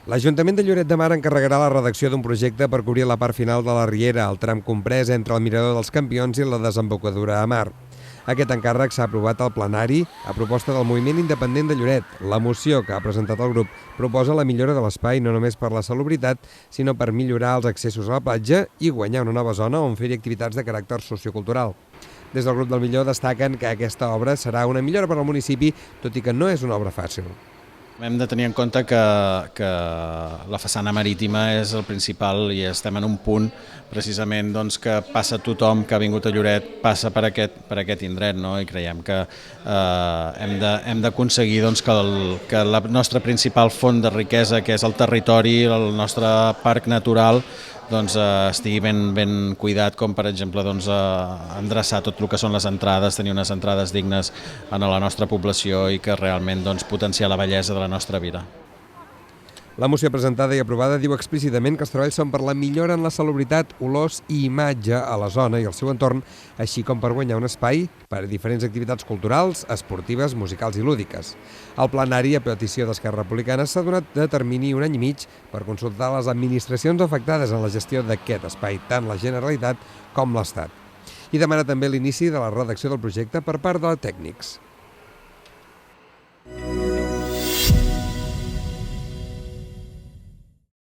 L'Ajuntament de Lloret de Mar encarregarà la redacció d'un projecte per cobrir la part final de la Riera, el tram comprès entre el Mirador dels Campions i la desembocadura a mar. Aquest encàrrec s'ha aprovat al plenari a proposta del Moviment Independent de Lloret. La moció que ha presentat el grup proposa la millora de l'espai no només per la salubritat, sinó per millorar els accessos a la platja i guanyar una nova zona on fer-hi activitats de caràcter sociocultural. Des del grup del Millor destaquen que aquesta obra serà una millora per al municipi, tot i que no és una obra fàcil. Hem de tenir en compte que la façana marítima és el principal i estem en un punt precisament que passa tothom que ha vingut a Lloret, passa per aquest indret, no? I creiem que hem d'aconseguir que la nostra principal font de riquesa, que és el territori, el nostre parc natural, estigui ben cuidat, com per exemple endreçar tot el que són les entrades, tenir unes entrades dignes a la nostra població i que realment potenciar la bellesa de la nostra vida. La moció presentada i aprovada diu explícitament que els treballs són per la millora en la salubritat, olors i imatge a la zona i al seu entorn, així com per guanyar un espai per a diferents activitats culturals, esportives, musicals i lúdiques. El plenari, a petició d'Esquerra Republicana, s'ha donat de termini 1 any i mig per consultar les administracions afectades en la gestió d'aquest espai, tant la Generalitat com l'Estat. I demana també l'inici de la redacció del projecte per part de tècnics.